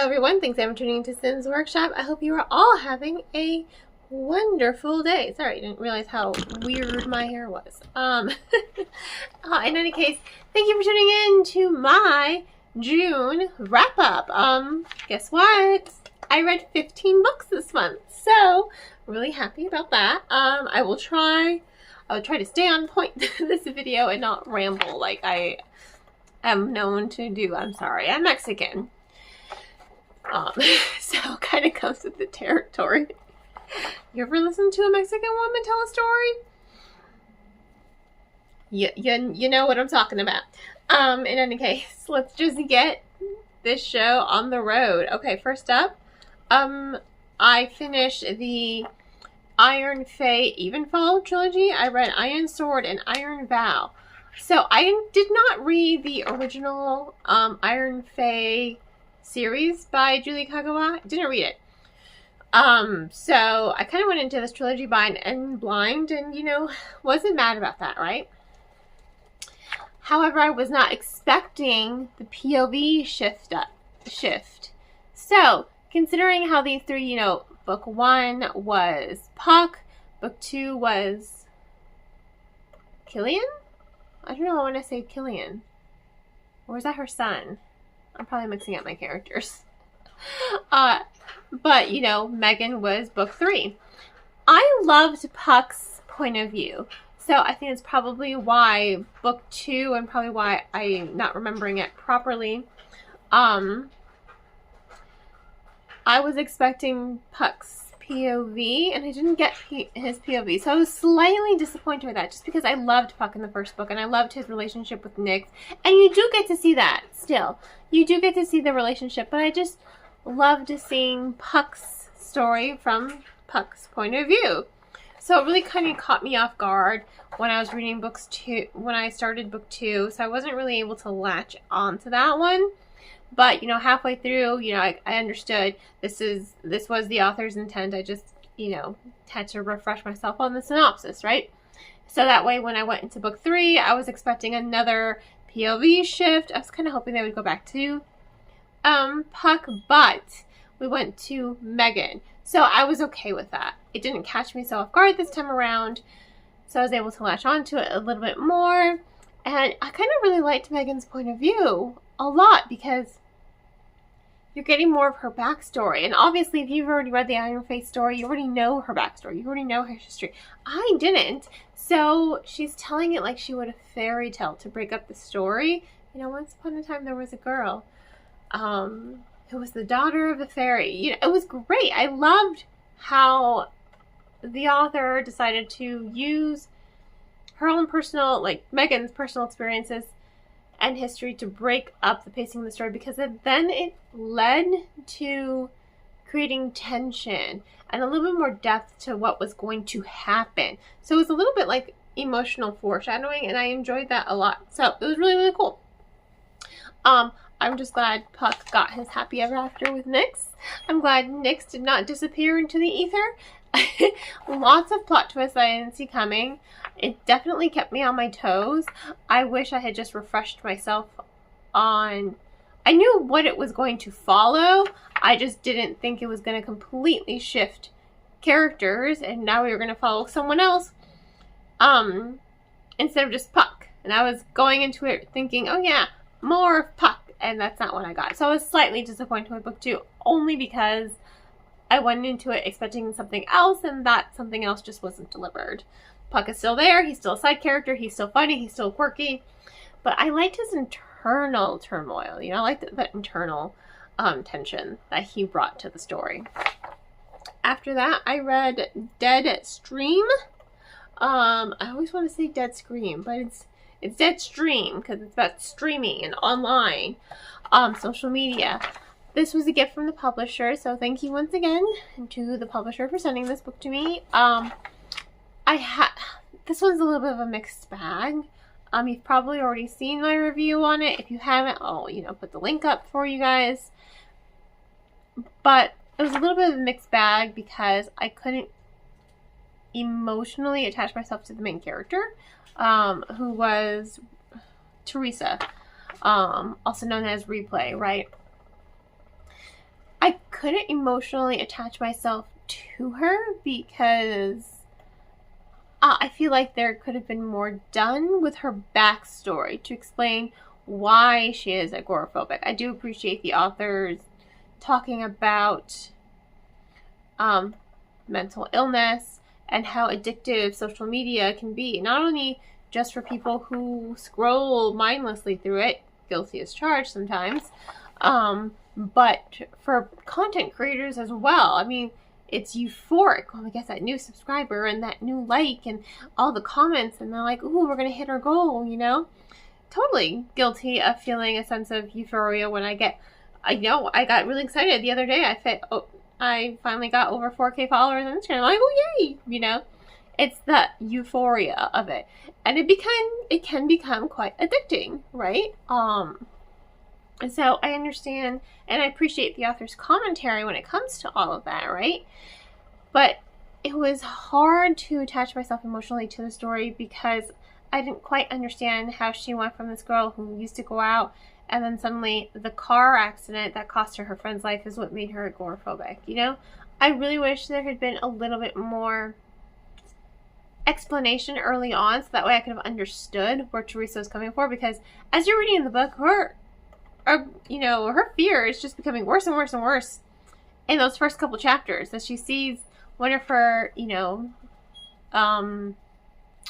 Hello everyone, thanks for tuning into Sims Workshop. I hope you are all having a wonderful day. Sorry, I didn't realize how weird my hair was. In any case, thank you for tuning in to my June wrap-up. Guess what? I read 15 books this month, so really happy about that. I will try to stay on point this video and not ramble like I am known to do. I'm sorry, I'm Mexican. So kind of comes with the territory. You ever listen to a Mexican woman tell a story? You know what I'm talking about. In any case, let's just get this show on the road. Okay, first up, I finished the Iron Fae Evenfall trilogy. I read Iron Sword and Iron Vow. So I did not read the original Iron Fae series by Julie Kagawa. Didn't read it. So I kind of went into this trilogy blind and, you know, wasn't mad about that, right? However, I was not expecting the POV shift. So, considering how these three, you know, book 1 was Puck, book 2 was Killian? I don't know, I want to say Killian. Or is that her son? I'm probably mixing up my characters. But, you know, Megan was book 3. I loved Puck's point of view. So I think it's probably why book 2 and probably why I'm not remembering it properly. I was expecting Puck's POV and I didn't get his POV. So I was slightly disappointed with that just because I loved Puck in the first book and I loved his relationship with Nyx. And you do get to see that still. You do get to see the relationship, but I just loved seeing Puck's story from Puck's point of view. So it really kind of caught me off guard when I was reading when I started book 2. So I wasn't really able to latch onto that one. But, you know, halfway through, you know, I understood this was the author's intent. I just, you know, had to refresh myself on the synopsis, right? So that way when I went into book 3, I was expecting another POV shift. I was kind of hoping they would go back to Puck, but we went to Megan. So I was okay with that. It didn't catch me so off guard this time around. So I was able to latch onto it a little bit more. And I kind of really liked Megan's point of view a lot because you're getting more of her backstory. And obviously, if you've already read the Iron Fae story, you already know her backstory. You already know her history. I didn't. So she's telling it like she would a fairy tale to break up the story. You know, once upon a time there was a girl who was the daughter of a fairy. You know, it was great. I loved how the author decided to use her own personal, like Megan's personal experiences and history to break up the pacing of the story, because then it led to creating tension and a little bit more depth to what was going to happen. So it was a little bit like emotional foreshadowing, and I enjoyed that a lot. So it was really, really cool. I'm just glad Puck got his happy ever after with Nyx. I'm glad Nyx did not disappear into the ether. Lots of plot twists I didn't see coming. It definitely kept me on my toes. I wish I had just refreshed myself on... I knew what it was going to follow. I just didn't think it was going to completely shift characters and now we were going to follow someone else instead of just Puck. And I was going into it thinking, oh yeah, more of Puck. And that's not what I got. So I was slightly disappointed with book 2 only because I went into it expecting something else and that something else just wasn't delivered. Puck is still there. He's still a side character. He's still funny. He's still quirky. But I liked his internal turmoil. You know, I liked that internal tension that he brought to the story. After that, I read Deadstream. I always want to say Dead Scream, but it's Deadstream because it's about streaming and online social media. This was a gift from the publisher, so thank you once again to the publisher for sending this book to me. This one's a little bit of a mixed bag. You've probably already seen my review on it. If you haven't, I'll, you know, put the link up for you guys. But it was a little bit of a mixed bag because I couldn't emotionally attach myself to the main character, who was Teresa, also known as Replay, right? couldn't emotionally attach myself to her because I feel like there could have been more done with her backstory to explain why she is agoraphobic. I do appreciate the authors talking about mental illness and how addictive social media can be, not only just for people who scroll mindlessly through it, guilty as charged sometimes, but for content creators as well. I mean, it's euphoric when we get that new subscriber and that new like and all the comments, and they're like, ooh, we're gonna hit our goal, you know? Totally guilty of feeling a sense of euphoria when I got really excited the other day. I finally got over 4K followers on Instagram. I'm like, oh yay, you know? It's the euphoria of it. And it can become quite addicting, right? And so I understand and I appreciate the author's commentary when it comes to all of that, right? But it was hard to attach myself emotionally to the story because I didn't quite understand how she went from this girl who used to go out, and then suddenly the car accident that cost her friend's life is what made her agoraphobic, you know? I really wish there had been a little bit more explanation early on, so that way I could have understood where Teresa was coming from, because as you're reading the book, her fear is just becoming worse and worse and worse in those first couple chapters, as she sees one of her,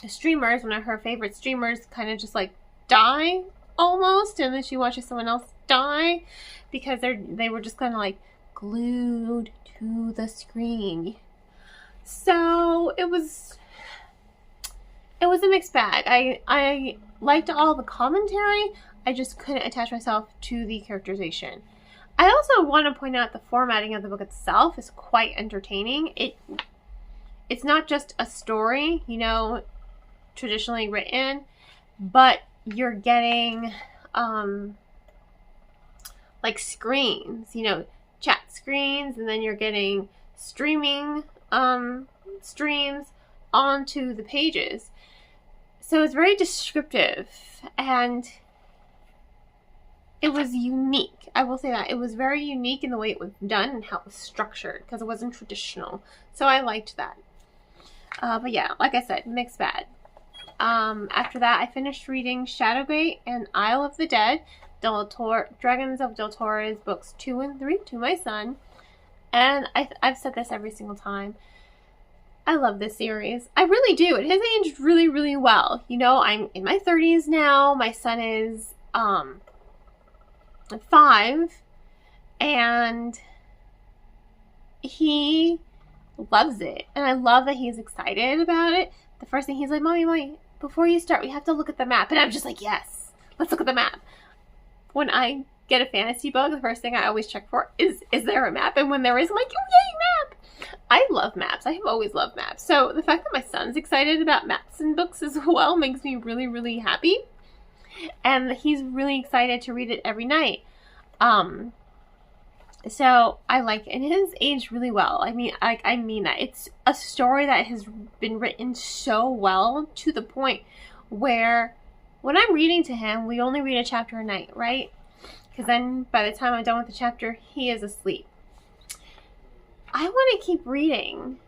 streamers, one of her favorite streamers, kind of just like die almost, and then she watches someone else die because they were just kind of like glued to the screen. So it was a mixed bag. I liked all the commentary. I just couldn't attach myself to the characterization. I also want to point out the formatting of the book itself is quite entertaining. It's not just a story, traditionally written, but you're getting like screens, chat screens, and then you're getting streaming streams onto the pages. So it's very descriptive, and it was unique. I will say that. It was very unique in the way it was done and how it was structured, because it wasn't traditional. So I liked that. But yeah, like I said, mixed bag. After that, I finished reading Shadowgate and Isle of the Dead, Dragons of Del Torre's books 2 and 3 to my son. And I've said this every single time. I love this series. I really do. It has aged really, really well. I'm in my 30s now. My son is 5, and he loves it. And I love that he's excited about it. The first thing he's like, Mommy, before you start, we have to look at the map. And I'm just like, yes, let's look at the map. When I get a fantasy book, the first thing I always check for is there a map? And when there is, I'm like, oh, yay, map! I love maps. I have always loved maps. So the fact that my son's excited about maps and books as well makes me really, really happy. And he's really excited to read it every night. So I like it. And it has aged really well. I mean that. It's a story that has been written so well to the point where when I'm reading to him, we only read a chapter a night, right? Because then by the time I'm done with the chapter, he is asleep. I want to keep reading.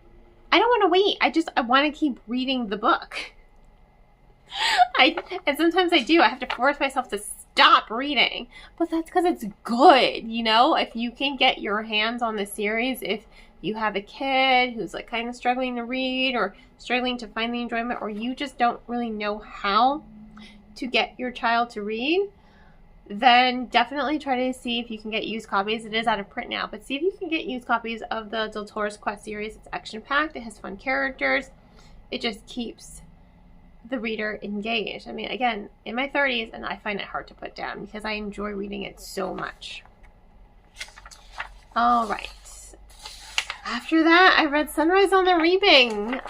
I don't want to wait. I want to keep reading the book. And sometimes I do. I have to force myself to stop reading. But that's because it's good, If you can get your hands on the series, if you have a kid who's like kind of struggling to read or struggling to find the enjoyment, or you just don't really know how to get your child to read, then definitely try to see if you can get used copies. It is out of print now, but see if you can get used copies of the Del Torre's Quest series. It's action-packed. It has fun characters. It just keeps the reader engaged. I mean, again, in my 30s, and I find it hard to put down because I enjoy reading it so much. All right. After that, I read Sunrise on the Reaping.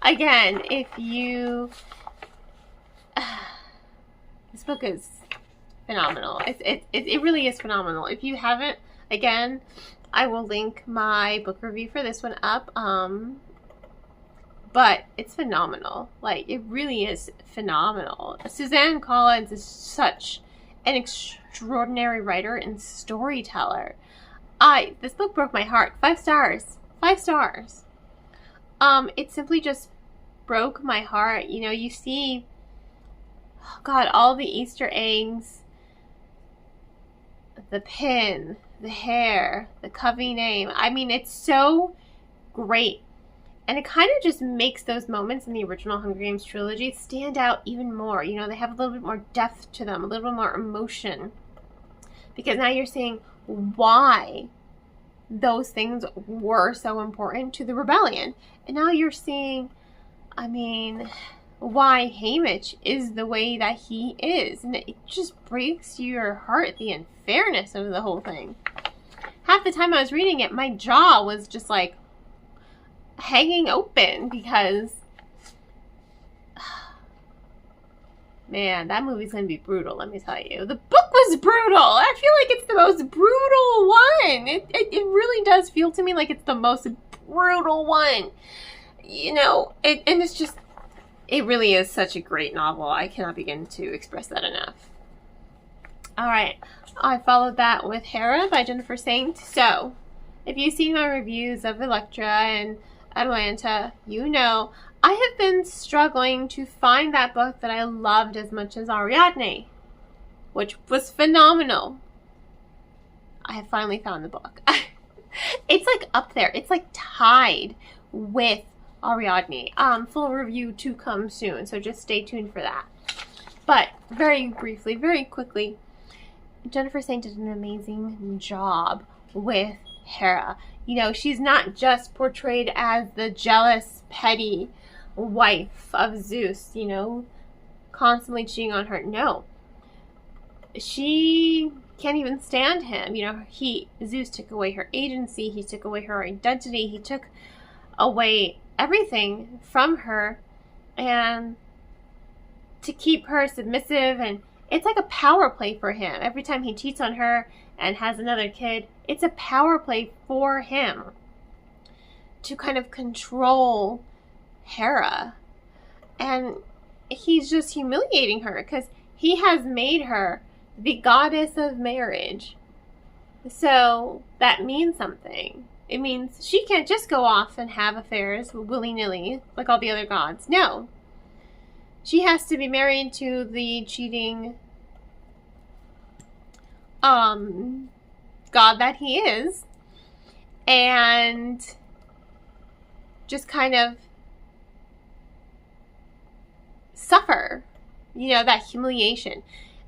Again, if you... This book is phenomenal. It really is phenomenal. If you haven't, again, I will link my book review for this one up. But it's phenomenal. Like, it really is phenomenal. Suzanne Collins is such an extraordinary writer and storyteller. This book broke my heart. 5 stars. 5 stars. It simply just broke my heart. You know, you see, oh God, all the Easter eggs, the pin, the hair, the Covey name. I mean, it's so great. And it kind of just makes those moments in the original Hunger Games trilogy stand out even more. You know, they have a little bit more depth to them, a little bit more emotion. Because now you're seeing why those things were so important to the rebellion. And now you're seeing, I mean, why Haymitch is the way that he is. And it just breaks your heart, the unfairness of the whole thing. Half the time I was reading it, my jaw was just like hanging open because, man, that movie's gonna be brutal, let me tell you. The book was brutal. I feel like it's the most brutal one. It really does feel to me like it's the most brutal one. You know, and it's just, it really is such a great novel. I cannot begin to express that enough. Alright, I followed that with Hera by Jennifer Saint. So, if you've seen my reviews of Electra and Atlanta, you know I have been struggling to find that book that I loved as much as Ariadne, which was phenomenal. I have finally found the book. It's like up there. It's like tied with Ariadne. Full review to come soon, so just stay tuned for that. But very briefly, very quickly, Jennifer Saint did an amazing job with Hera. You know, she's not just portrayed as the jealous, petty wife of Zeus, you know, constantly cheating on her. No. She can't even stand him. You know, Zeus took away her agency, he took away her identity, he took away everything from her, and to keep her submissive, and it's like a power play for him. Every time he cheats on her and has another kid, it's a power play for him to kind of control Hera. And he's just humiliating her because he has made her the goddess of marriage. So that means something. It means she can't just go off and have affairs willy-nilly like all the other gods. No. She has to be married to the cheating god that he is, and just kind of suffer, you know, that humiliation.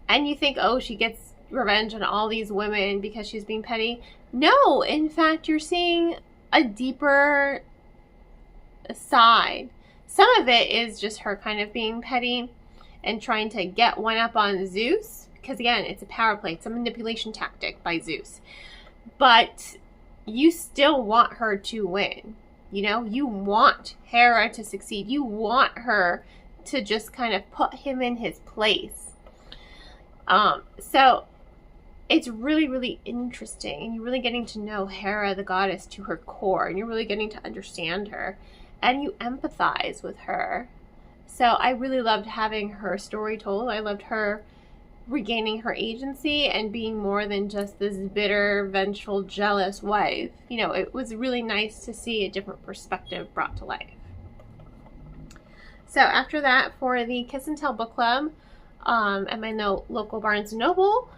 And you think, oh, she gets revenge on all these women because she's being petty. No, in fact, you're seeing a deeper side. Some of it is just her kind of being petty and trying to get one up on Zeus. Because again, it's a power play. It's a manipulation tactic by Zeus. But you still want her to win. You know, you want Hera to succeed. You want her to just kind of put him in his place. So it's really, really interesting. And you're really getting to know Hera, the goddess, to her core. And you're really getting to understand her. And you empathize with her. So I really loved having her story told. I loved her regaining her agency and being more than just this bitter, vengeful, jealous wife. You know, it was really nice to see a different perspective brought to life. So after that, for the Kiss and Tell book club at my local Barnes & Noble,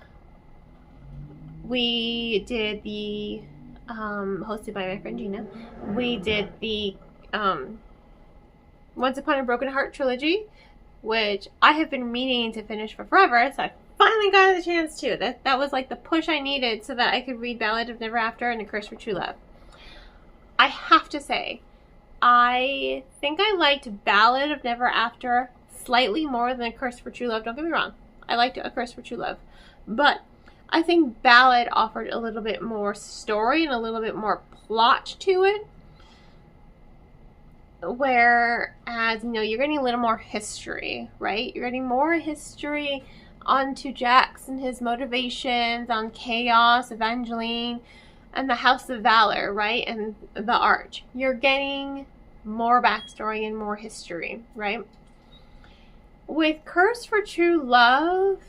we did the, hosted by my friend Gina, we did the Once Upon a Broken Heart trilogy, which I have been meaning to finish for forever, so I finally got the chance to. That was like the push I needed so that I could read Ballad of Never After and A Curse for True Love. I have to say, I think I liked Ballad of Never After slightly more than A Curse for True Love. Don't get me wrong. I liked A Curse for True Love. But I think Ballad offered a little bit more story and a little bit more plot to it. Whereas, you know, you're getting a little more history, right? You're getting more history onto Jax and his motivations, on Chaos, Evangeline, and the House of Valor, right? And the Arch. You're getting more backstory and more history, right? With Curse for True Love,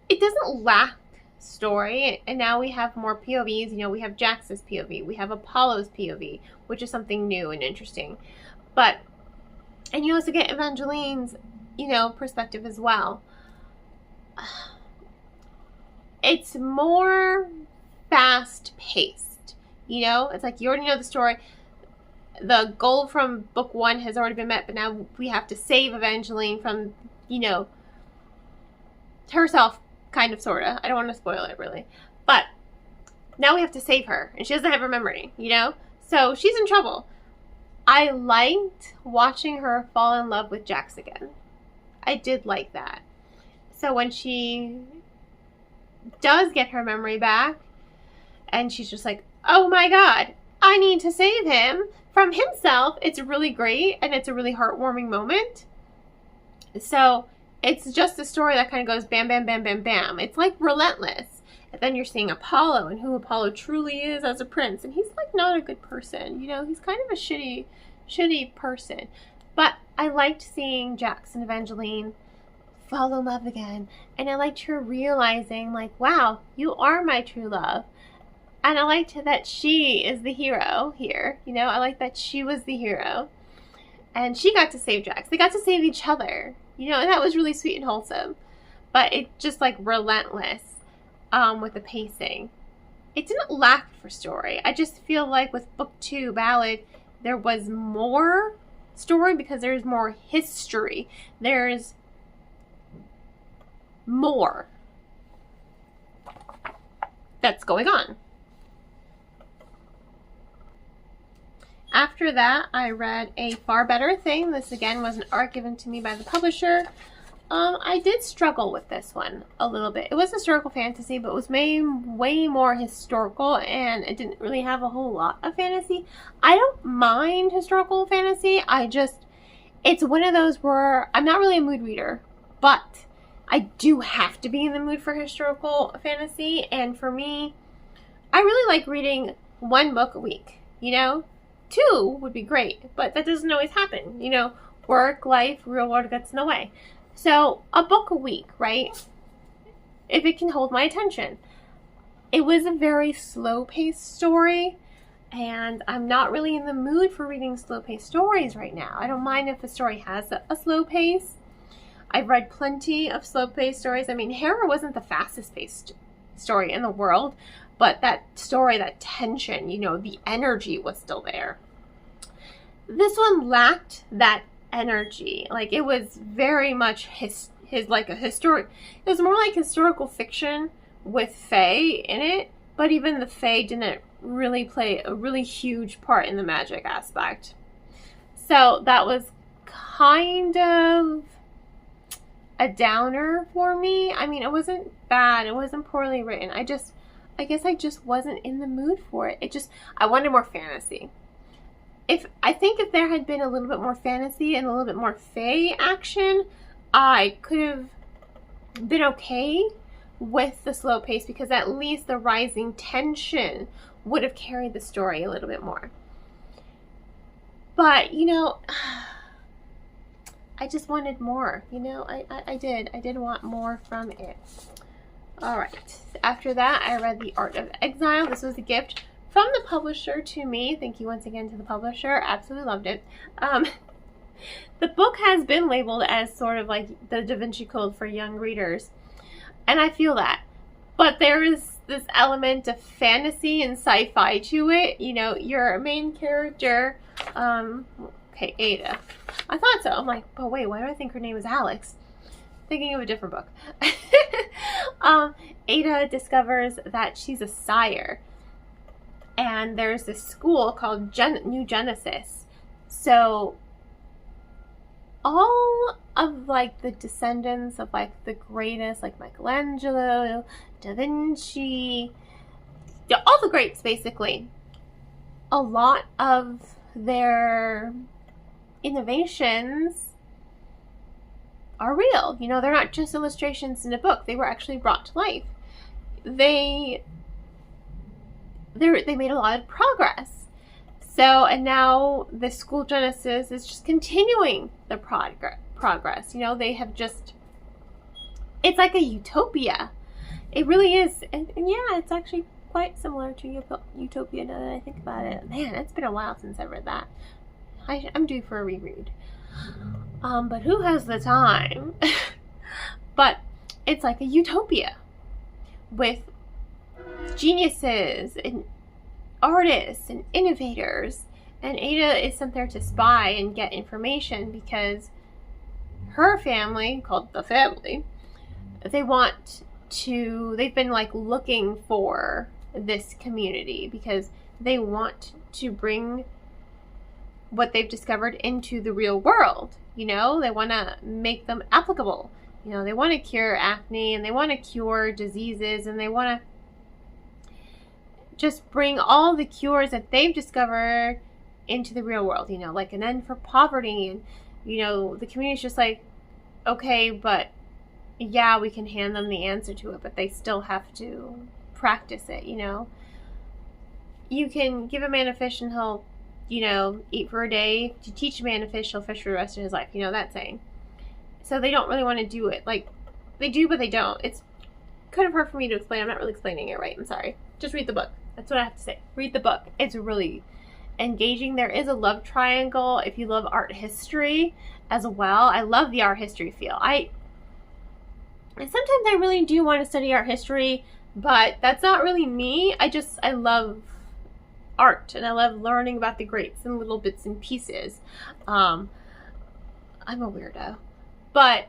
it doesn't lack story, and now we have more POVs. You know, we have Jax's POV, we have Apollo's POV, which is something new and interesting. But, and you also get Evangeline's, you know, perspective as well. It's more fast-paced, you know? It's like you already know the story. The goal from book 1 has already been met, but now we have to save Evangeline from, you know, herself, kind of, sort of. I don't want to spoil it, really. But now we have to save her, and she doesn't have her memory, you know? So she's in trouble. I liked watching her fall in love with Jax again. I did like that. So when she does get her memory back, and she's just like, oh my god, I need to save him from himself, it's really great, and it's a really heartwarming moment. So it's just a story that kind of goes bam, bam, bam, bam, bam. It's like relentless. And then you're seeing Apollo and who Apollo truly is as a prince. And he's like not a good person, you know, he's kind of a shitty person. But I liked seeing Jax and Evangeline fall in love again. And I liked her realizing, like, wow, you are my true love. And I liked that she is the hero here. You know, I like that she was the hero. And she got to save Jax. They got to save each other. You know, and that was really sweet and wholesome. But it just, like, relentless with the pacing. It didn't lack for story. I just feel like with book 2, Ballad, there was more story because there's more history. There's more that's going on. After that, I read A Far Better Thing. This, again, was an art given to me by the publisher. I did struggle with this one a little bit. It was historical fantasy, but it was way more historical, and it didn't really have a whole lot of fantasy. I don't mind historical fantasy. It's one of those where I'm not really a mood reader, but I do have to be in the mood for historical fantasy, and for me, I really like reading 1 book a week, you know? 2 would be great, but that doesn't always happen. You know, work, life, real world gets in the way. So, a book a week, right? If it can hold my attention. It was a very slow-paced story, and I'm not really in the mood for reading slow-paced stories right now. I don't mind if a story has a slow pace. I've read plenty of slow-paced stories. I mean, Hera wasn't the fastest-paced story in the world, but that story, that tension, you know, the energy was still there. This one lacked that energy. Like, it was very much like a historic, it was more like historical fiction with fae in it, but even the fae didn't really play a really huge part in the magic aspect. So that was kind of a downer for me. I mean, it wasn't bad, it wasn't poorly written. I guess I just wasn't in the mood for it. I wanted more fantasy. I think if there had been a little bit more fantasy and a little bit more fae action, I could have been okay with the slow pace, because at least the rising tension would have carried the story a little bit more. But, you know, I just wanted more, you know, I did want more from it. Alright, after that I read The Art of Exile. This was a gift from the publisher to me. Thank you once again to the publisher. Absolutely loved it. The book has been labeled as sort of like the Da Vinci Code for young readers, and I feel that. But there is this element of fantasy and sci-fi to it. You know, your main character, okay, Ada. I thought so. I'm like, but wait, why do I think her name is Alex? Thinking of a different book. Ada discovers that she's a sire, and there's this school called New Genesis. So all of like the descendants of like the greatest, like Michelangelo, Da Vinci, all the greats basically, a lot of their innovations are real. You know, they're not just illustrations in a book. They were actually brought to life. They made a lot of progress. So, and now the School Genesis is just continuing the progress. You know, they have just, it's like a utopia. It really is. And yeah, it's actually quite similar to Utopia now that I think about it. Man, it's been a while since I read that. I'm due for a reread. But who has the time? But it's like a utopia with geniuses and artists and innovators. And Ada is sent there to spy and get information because her family, called the Family, they've been like looking for this community because they want to bring what they've discovered into the real world. You know, they want to make them applicable. You know, they want to cure acne and they want to cure diseases and they want to just bring all the cures that they've discovered into the real world, you know, like an end for poverty. And, you know, the community's just like, okay, but yeah, we can hand them the answer to it, but they still have to practice it, you know. You can give a man a fish and he'll, you know, eat for a day. If you teach a man to fish, he'll fish for the rest of his life, you know, that saying. So they don't really want to do it. Like, they do, but they don't. It's kind of hard for me to explain. I'm not really explaining it right. I'm sorry. Just read the book. That's what I have to say. Read the book. It's really engaging. There is a love triangle if you love art history as well. I love the art history feel. Sometimes I really do want to study art history, but that's not really me. I love art and I love learning about the greats and little bits and pieces. I'm a weirdo, but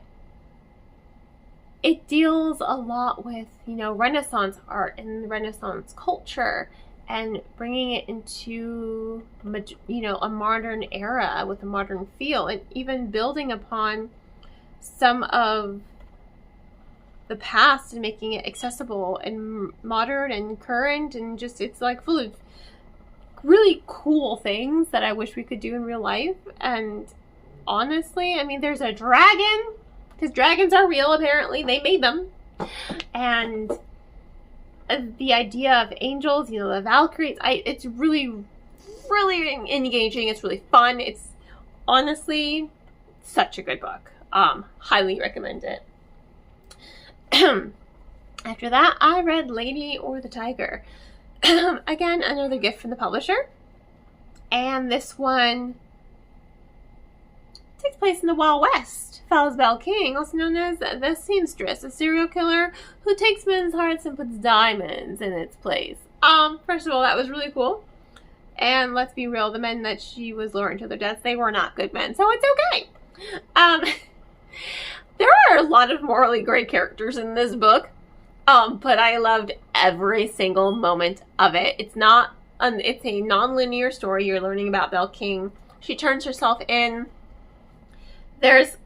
it deals a lot with, you know, Renaissance art and Renaissance culture and bringing it into, you know, a modern era with a modern feel, and even building upon some of the past and making it accessible and modern and current, and just, it's like full of really cool things that I wish we could do in real life. And honestly, I mean, there's a dragon, because dragons are real apparently, they made them, and the idea of angels, you know, the Valkyries, it's really, really engaging. It's really fun. It's honestly such a good book. Highly recommend it. After that, I read Lady or the Tiger. Again, another gift from the publisher. And this one takes place in the Wild West. Follows Belle King, also known as the seamstress, a serial killer who takes men's hearts and puts diamonds in its place. First of all, that was really cool. And let's be real, the men that she was luring to their deaths, they were not good men, so it's okay. There are a lot of morally great characters in this book, but I loved every single moment of it. It's a non-linear story. You're learning about Belle King. She turns herself in. There's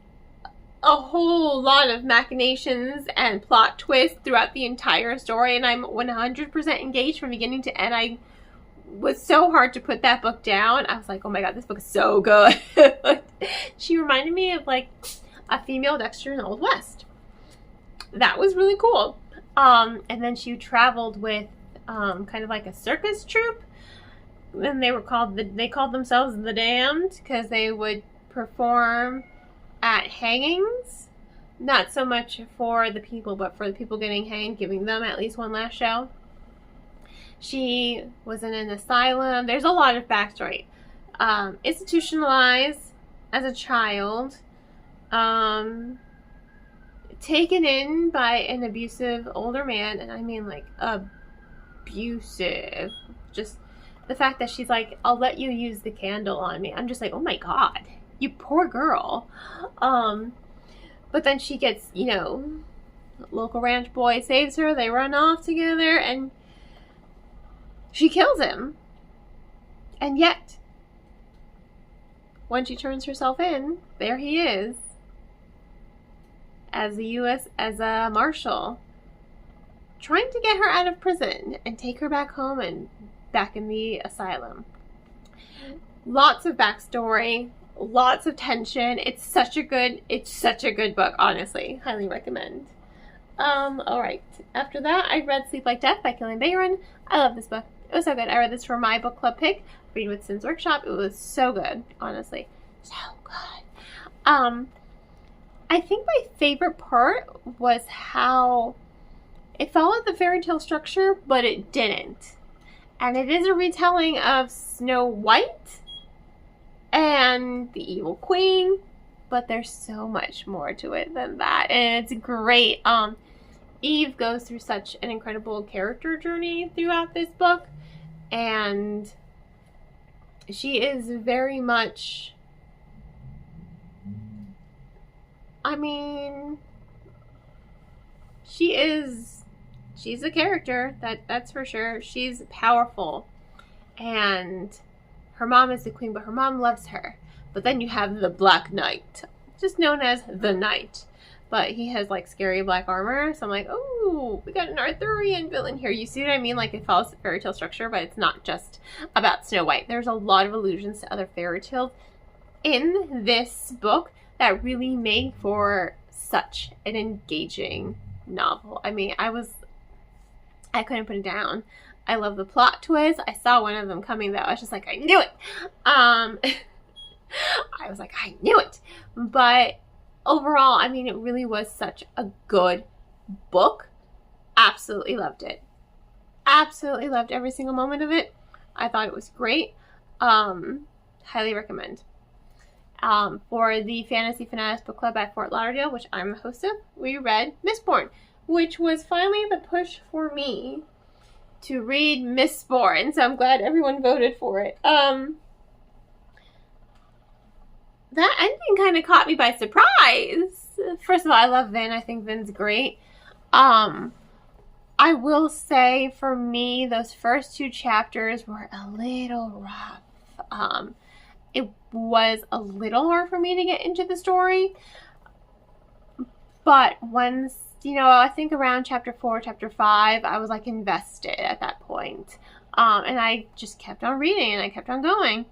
a whole lot of machinations and plot twists throughout the entire story, and I'm 100% engaged from beginning to end. I was so hard to put that book down. I was like, oh my god, this book is so good. She reminded me of like a female Dexter in the Old West. That was really cool. And then she traveled with kind of like a circus troupe. And they called themselves the Damned because they would perform at hangings. Not so much for the people, but for the people getting hanged, giving them at least one last show. She was in an asylum. There's a lot of backstory. Institutionalized as a child. Taken in by an abusive older man, and I mean like abusive. Just the fact that she's like, I'll let you use the candle on me. I'm just like, oh my god, you poor girl. But then she gets, you know, local ranch boy saves her, they run off together, and she kills him. And yet, when she turns herself in, there he is, as a marshal, trying to get her out of prison and take her back home and back in the asylum. Lots of backstory, lots of tension. It's such a good book, honestly. Highly recommend. Alright. After that, I read Sleep Like Death by Killian Bayron. I love this book. It was so good. I read this for my book club pick, Read with Sims Workshop. It was so good, honestly. So good. I think my favorite part was how It followed the fairy tale structure, but it didn't. And it is a retelling of Snow White and the Evil Queen, but there's so much more to it than that, and it's great. Eve goes through such an incredible character journey throughout this book, and she is very much, I mean, she's a character, that's for sure. She's powerful, and her mom is the queen, but her mom loves her. But then you have the Black Knight, just known as the Knight. But he has, like, scary black armor, so I'm like, oh, we got an Arthurian villain here. You see what I mean? Like, it follows the fairy tale structure, but it's not just about Snow White. There's a lot of allusions to other fairy tales in this book that really make for such an engaging novel. I mean, I couldn't put it down. I love the plot twist. I saw one of them coming, though. I was just like, I knew it. I was like, I knew it. But overall, I mean, it really was such a good book. Absolutely loved it. Absolutely loved every single moment of it. I thought it was great. Highly recommend. For the Fantasy Fanatics Book Club at Fort Lauderdale, which I'm the host of, we read Mistborn, which was finally the push for me to read Mistborn, so I'm glad everyone voted for it. That ending kind of caught me by surprise. First of all, I love Vin. I think Vin's great. I will say, for me, those first 2 chapters were a little rough. It was a little hard for me to get into the story, but once, you know, I think around chapter 4, chapter 5, I was like invested at that point. And I just kept on reading and I kept on going.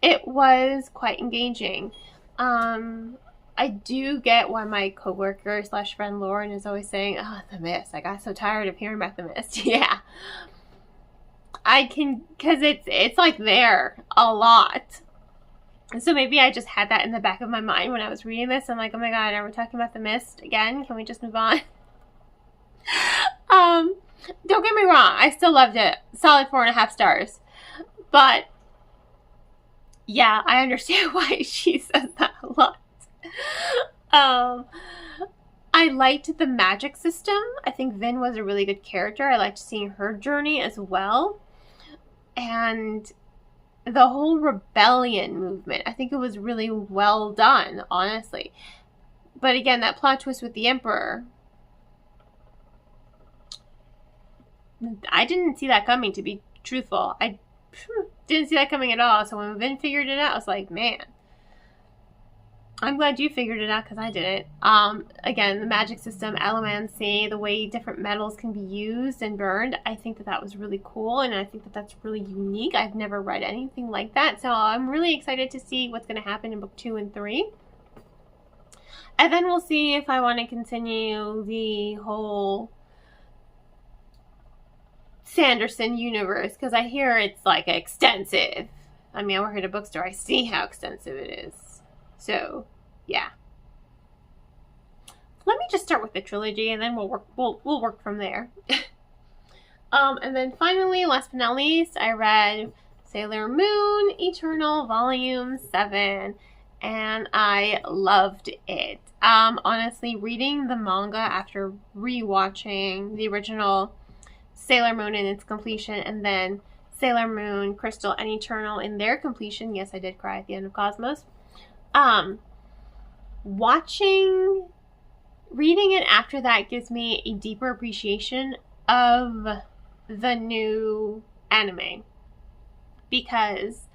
It was quite engaging. I do get why my coworker / friend Lauren is always saying, oh, The Mist. I got so tired of hearing about The Mist. Yeah. I can, because it's like there a lot. So maybe I just had that in the back of my mind when I was reading this. I'm like, oh my god, are we talking about The Mist again? Can we just move on? Don't get me wrong. I still loved it. Solid 4.5 stars. But, yeah, I understand why she says that a lot. I liked the magic system. I think Vin was a really good character. I liked seeing her journey as well. And the whole rebellion movement, I think it was really well done, honestly. But again, that plot twist with the Emperor, I didn't see that coming, to be truthful. I didn't see that coming at all. So when Vin figured it out, I was like, man, I'm glad you figured it out, because I didn't. Again, the magic system, allomancy, the way different metals can be used and burned, I think that was really cool, and I think that's really unique. I've never read anything like that, so I'm really excited to see what's going to happen in book 2 and 3. And then we'll see if I want to continue the whole Sanderson universe, because I hear it's like extensive. I mean, I work at a bookstore. I see how extensive it is. So, yeah. Let me just start with the trilogy, and then we'll work from there. And then finally, last but not least, I read Sailor Moon Eternal Volume 7, and I loved it. Honestly, reading the manga after rewatching the original Sailor Moon in its completion, and then Sailor Moon, Crystal, and Eternal in their completion. Yes, I did cry at the end of Cosmos. Reading it after that gives me a deeper appreciation of the new anime. Because,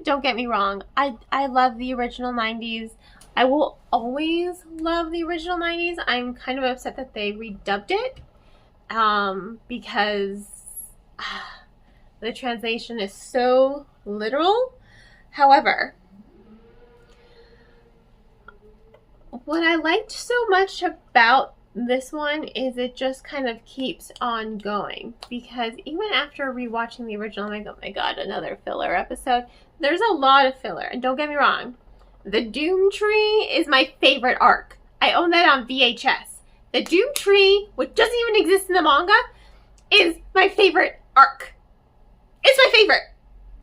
don't get me wrong, I love the original 90s. I will always love the original 90s. I'm kind of upset that they redubbed it. Because the translation is so literal. However, what I liked so much about this one is it just kind of keeps on going. Because even after rewatching the original, I'm like, oh my god, another filler episode. There's a lot of filler, and don't get me wrong, the Doom Tree is my favorite arc. I own that on VHS. The Doom Tree, which doesn't even exist in the manga, is my favorite arc. It's my favorite.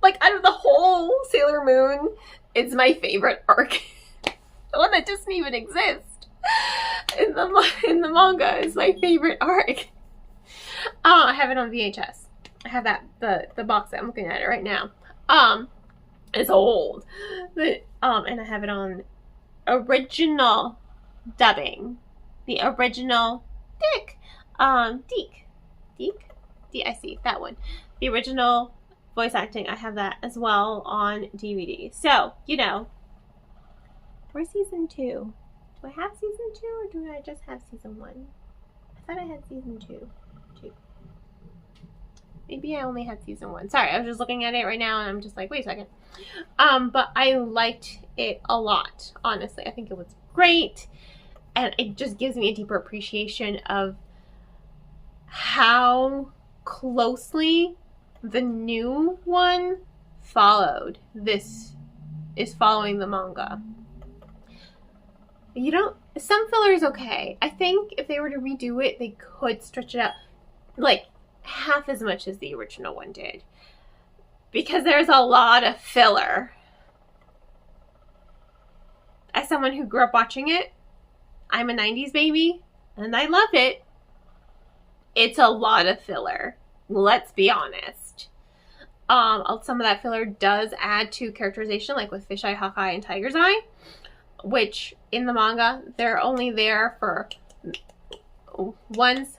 Like, out of the whole Sailor Moon, it's my favorite arc. The one that doesn't even exist in the manga is my favorite arc. Oh, I have it on VHS. I have that the box set. I'm looking at it right now. It's old, but and I have it on original dubbing. The original D-I-C, that one. The original voice acting, I have that as well on DVD. So, you know, where's season 2? Do I have season 2 or do I just have season 1? I thought I had season 2. Maybe I only had season 1. Sorry, I was just looking at it right now and I'm just like, wait a second. But I liked it a lot, honestly. I think it was great. And it just gives me a deeper appreciation of how closely the new one followed. This is following the manga. Some filler is okay. I think if they were to redo it, they could stretch it out like half as much as the original one did. Because there's a lot of filler. As someone who grew up watching it, I'm a 90s baby, and I love it. It's a lot of filler. Let's be honest. Some of that filler does add to characterization, like with Fisheye, Hawkeye, and Tiger's Eye, which in the manga, they're only there for once.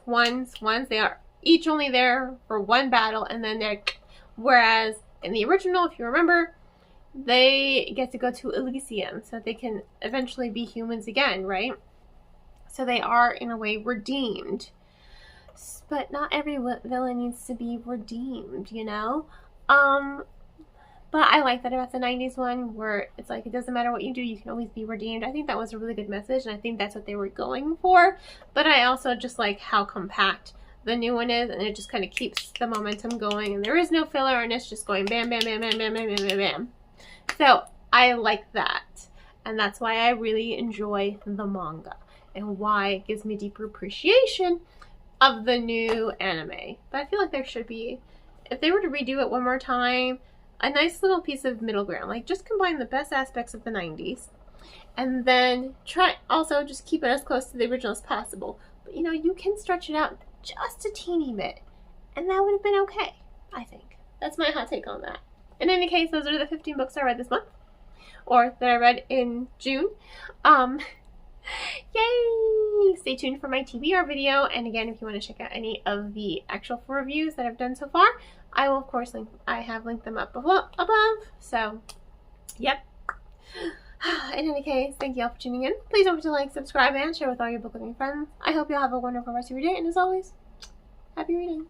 They are each only there for one battle, and then they're... Whereas in the original, if you remember, they get to go to Elysium, so they can eventually be humans again, right? So they are, in a way, redeemed. But not every villain needs to be redeemed, you know? But I like that about the 90s one, where it's like, it doesn't matter what you do, you can always be redeemed. I think that was a really good message, and I think that's what they were going for. But I also just like how compact the new one is, and it just kind of keeps the momentum going, and there is no filler, and it's just going bam, bam, bam, bam, bam, bam, bam, bam, bam. So I like that, and that's why I really enjoy the manga, and why it gives me deeper appreciation of the new anime. But I feel like there should be, if they were to redo it one more time, a nice little piece of middle ground. Like, just combine the best aspects of the 90s, and then try also just keep it as close to the original as possible. But you know, you can stretch it out just a teeny bit, and that would have been okay, I think. That's my hot take on that. In any case, those are the 15 books I read this month, or that I read in June. Yay! Stay tuned for my TBR video, and again, if you want to check out any of the actual reviews that I've done so far, I will of course I have linked them up above. So, yep. In any case, thank you all for tuning in. Please don't forget to like, subscribe, and share with all your book loving friends. I hope you all have a wonderful rest of your day, and as always, happy reading.